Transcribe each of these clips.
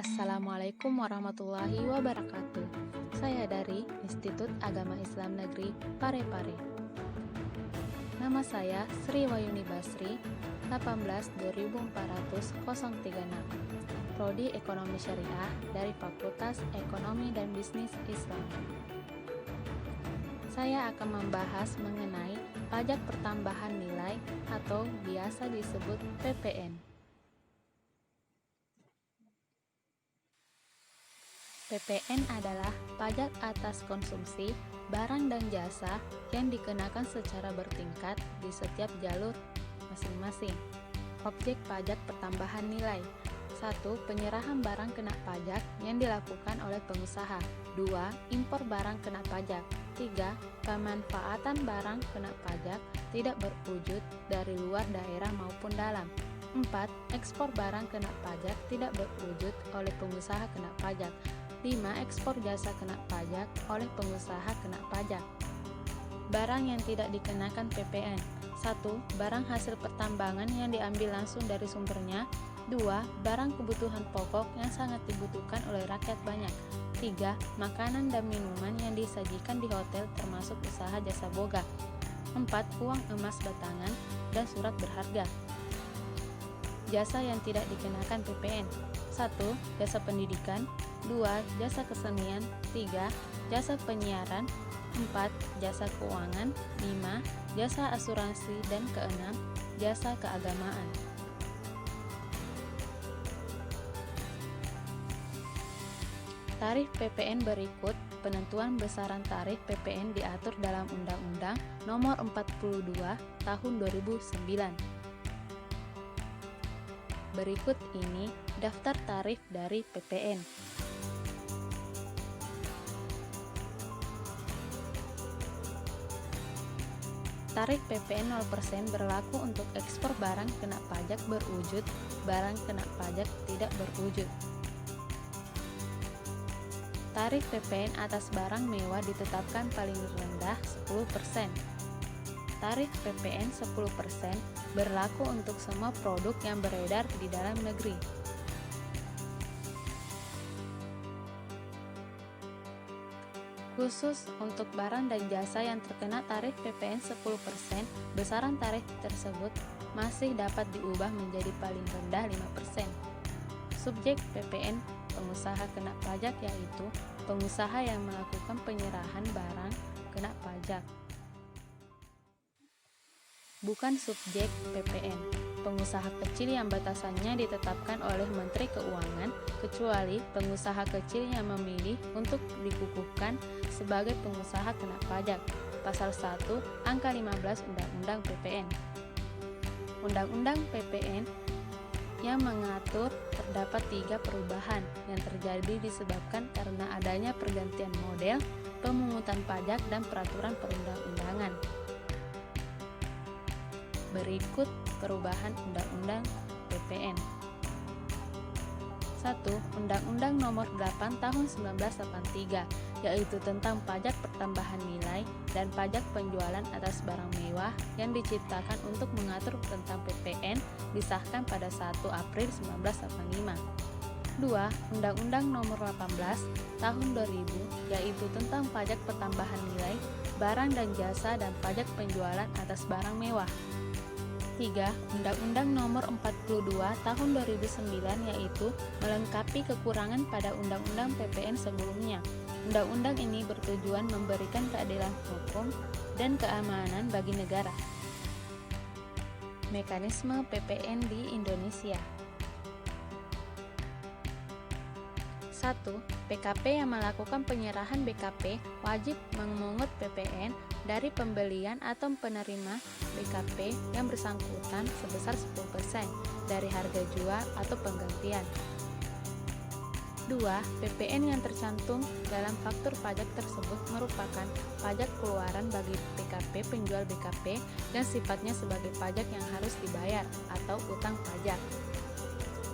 Assalamualaikum warahmatullahi wabarakatuh. Saya dari Institut Agama Islam Negeri Parepare. Nama saya Sri Wayuni Basri, 18.2436, Prodi Ekonomi Syariah dari Fakultas Ekonomi dan Bisnis Islam. Saya akan membahas mengenai pajak pertambahan nilai atau biasa disebut PPN. PPN adalah pajak atas konsumsi, barang dan jasa yang dikenakan secara bertingkat di setiap jalur masing-masing. Objek pajak pertambahan nilai: 1. Penyerahan barang kena pajak yang dilakukan oleh pengusaha. 2. Impor barang kena pajak. 3. Pemanfaatan barang kena pajak tidak berwujud dari luar daerah maupun dalam. 4. Ekspor barang kena pajak tidak berwujud oleh pengusaha kena pajak. 5. Ekspor jasa kena pajak oleh pengusaha kena pajak. Barang yang tidak dikenakan PPN: 1. Barang hasil pertambangan yang diambil langsung dari sumbernya. 2. Barang kebutuhan pokok yang sangat dibutuhkan oleh rakyat banyak. 3. Makanan dan minuman yang disajikan di hotel termasuk usaha jasa boga. 4. Uang emas batangan dan surat berharga. Jasa yang tidak dikenakan PPN: 1. Jasa pendidikan. 2. Jasa kesenian. 3. Jasa penyiaran. 4. Jasa keuangan. 5. Jasa asuransi. Dan keenam, jasa keagamaan. Tarif PPN berikut. Penentuan besaran tarif PPN diatur dalam Undang-Undang Nomor 42 Tahun 2009. Berikut ini daftar tarif dari PPN. Tarif PPN 0% berlaku untuk ekspor barang kena pajak berwujud, barang kena pajak tidak berwujud. Tarif PPN atas barang mewah ditetapkan paling rendah 10%. Tarif PPN 10% berlaku untuk semua produk yang beredar di dalam negeri. Khusus untuk barang dan jasa yang terkena tarif PPN 10%, besaran tarif tersebut masih dapat diubah menjadi paling rendah 5%. Subjek PPN pengusaha kena pajak yaitu pengusaha yang melakukan penyerahan barang kena pajak. Bukan subjek PPN pengusaha kecil yang batasannya ditetapkan oleh Menteri Keuangan, kecuali pengusaha kecil yang memilih untuk dikukuhkan sebagai pengusaha kena pajak. Pasal 1 Angka 15 Undang-Undang PPN. Undang-Undang PPN yang mengatur terdapat 3 perubahan yang terjadi disebabkan karena adanya pergantian model pemungutan pajak dan peraturan perundang-undangan. Berikut perubahan Undang-Undang PPN. 1. Undang-Undang Nomor 8 Tahun 1983, yaitu tentang pajak pertambahan nilai dan pajak penjualan atas barang mewah yang diciptakan untuk mengatur tentang PPN, disahkan pada 1 April 1985. 2. Undang-Undang Nomor 18 Tahun 2000, yaitu tentang pajak pertambahan nilai, barang dan jasa dan pajak penjualan atas barang mewah. 3. Undang-Undang Nomor 42 Tahun 2009, yaitu melengkapi kekurangan pada Undang-Undang PPN sebelumnya. Undang-undang ini bertujuan memberikan keadilan hukum dan keamanan bagi negara. Mekanisme PPN di Indonesia. 1. PKP yang melakukan penyerahan BKP wajib memungut PPN dari pembelian atau penerima BKP yang bersangkutan sebesar 10% dari harga jual atau penggantian. 2. PPN yang tercantum dalam faktur pajak tersebut merupakan pajak keluaran bagi PKP penjual BKP dan sifatnya sebagai pajak yang harus dibayar atau utang pajak.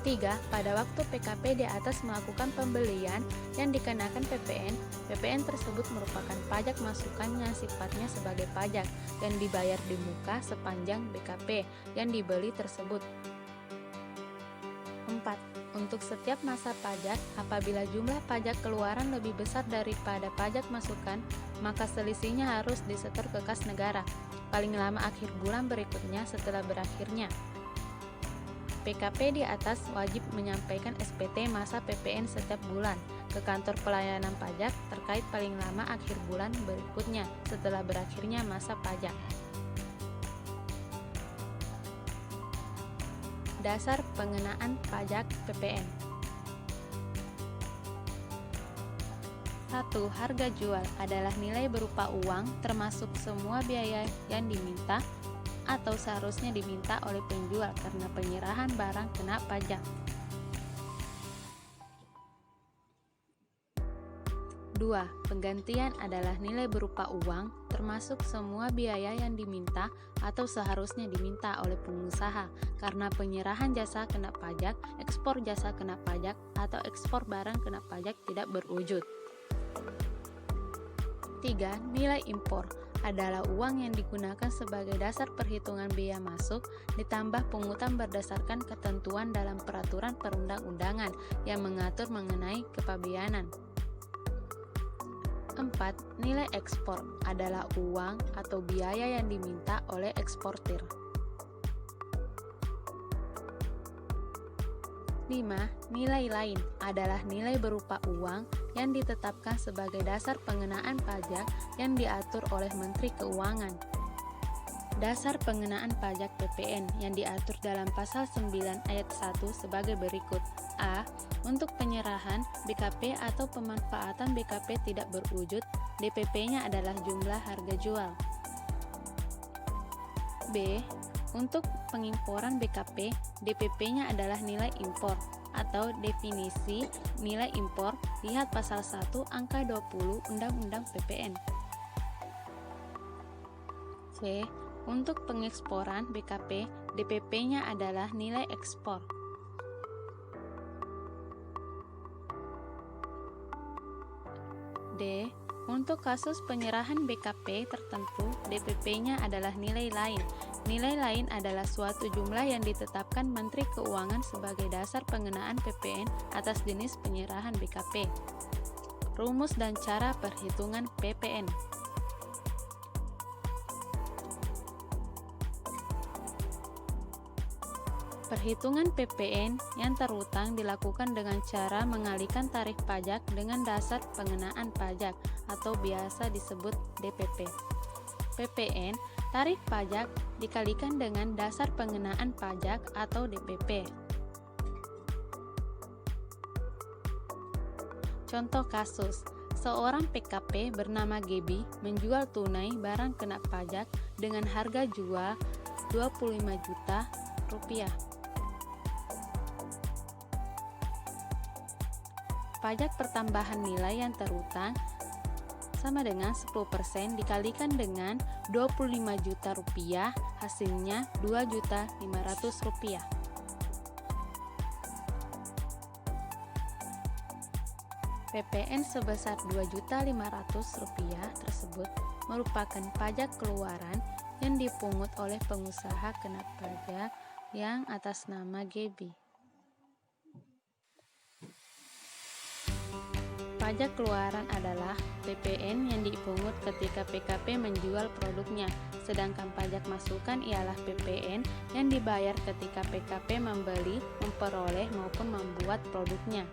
3. Pada waktu PKP di atas melakukan pembelian yang dikenakan PPN, PPN tersebut merupakan pajak masukan yang sifatnya sebagai pajak dan dibayar di muka sepanjang BKP yang dibeli tersebut. 4. Untuk Untuk setiap masa pajak, apabila jumlah pajak keluaran lebih besar daripada pajak masukan, maka selisihnya harus disetor ke kas negara, paling lama akhir bulan berikutnya setelah berakhirnya. PKP di atas wajib menyampaikan SPT masa PPN setiap bulan ke kantor pelayanan pajak terkait paling lama akhir bulan berikutnya setelah berakhirnya masa pajak. Dasar pengenaan pajak PPN. 1. Harga jual adalah nilai berupa uang termasuk semua biaya yang diminta atau seharusnya diminta oleh penjual karena penyerahan barang kena pajak. 2. Penggantian adalah nilai berupa uang termasuk semua biaya yang diminta atau seharusnya diminta oleh pengusaha karena penyerahan jasa kena pajak, ekspor jasa kena pajak, atau ekspor barang kena pajak tidak berwujud. 3. Nilai impor adalah uang yang digunakan sebagai dasar perhitungan biaya masuk ditambah pungutan berdasarkan ketentuan dalam peraturan perundang-undangan yang mengatur mengenai kepabeanan. 4. Nilai ekspor adalah uang atau biaya yang diminta oleh eksportir. 5. Nilai lain adalah nilai berupa uang yang ditetapkan sebagai dasar pengenaan pajak yang diatur oleh Menteri Keuangan. Dasar pengenaan pajak PPN yang diatur dalam pasal 9 ayat 1 sebagai berikut. A. Untuk penyerahan BKP atau pemanfaatan BKP tidak berwujud, DPP-nya adalah jumlah harga jual. B. Untuk pengimporan BKP, DPP-nya adalah nilai impor atau definisi nilai impor, lihat pasal 1 angka 20 Undang-Undang PPN. C. Untuk pengeksporan BKP, DPP-nya adalah nilai ekspor. D. Untuk kasus penyerahan BKP tertentu, DPP-nya adalah nilai lain. Nilai lain adalah suatu jumlah yang ditetapkan Menteri Keuangan sebagai dasar pengenaan PPN atas jenis penyerahan BKP. Rumus dan cara perhitungan PPN. Perhitungan PPN yang terutang dilakukan dengan cara mengalihkan tarif pajak dengan dasar pengenaan pajak atau biasa disebut DPP. PPN, tarif pajak, dikalikan dengan dasar pengenaan pajak atau DPP. Contoh kasus, seorang PKP bernama Gebi menjual tunai barang kena pajak dengan harga jual 25 juta rupiah. Pajak pertambahan nilai yang terutang sama dengan 10% dikalikan dengan 25 juta rupiah, hasilnya 2.500.000 rupiah. PPN sebesar 2.500.000 rupiah tersebut merupakan pajak keluaran yang dipungut oleh pengusaha kena pajak yang atas nama Gebi. Pajak keluaran adalah PPN yang dipungut ketika PKP menjual produknya, sedangkan pajak masukan ialah PPN yang dibayar ketika PKP membeli, memperoleh maupun membuat produknya.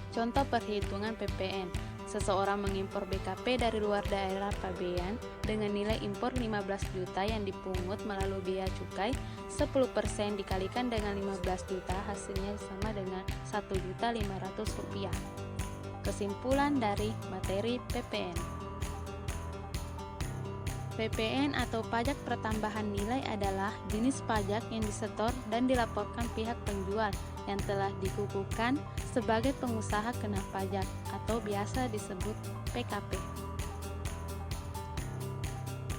Contoh perhitungan PPN. Seseorang mengimpor BKP dari luar daerah pabean dengan nilai impor 15 juta yang dipungut melalui biaya cukai, 10% dikalikan dengan 15 juta hasilnya sama dengan 1.500.000 rupiah. Kesimpulan dari materi PPN. PPN atau pajak pertambahan nilai adalah jenis pajak yang disetor dan dilaporkan pihak penjual yang telah dikukuhkan sebagai pengusaha kena pajak atau biasa disebut PKP.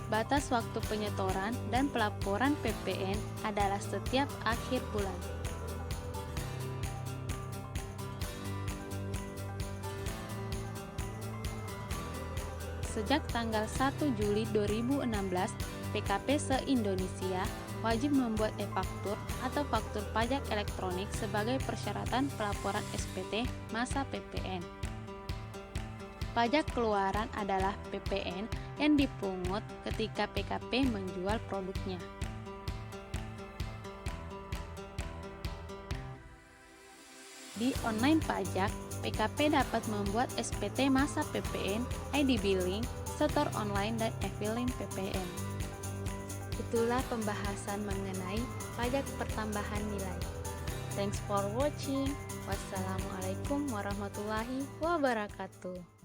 Batas waktu penyetoran dan pelaporan PPN adalah setiap akhir bulan. Sejak tanggal 1 Juli 2016, PKP se-Indonesia wajib membuat e-faktur atau faktur pajak elektronik sebagai persyaratan pelaporan SPT masa PPN. Pajak keluaran adalah PPN yang dipungut ketika PKP menjual produknya. Di online pajak, PKP dapat membuat SPT masa PPN, ID billing, setor online, dan e-filing PPN. Itulah pembahasan mengenai pajak pertambahan nilai. Thanks for watching. Wassalamualaikum warahmatullahi wabarakatuh.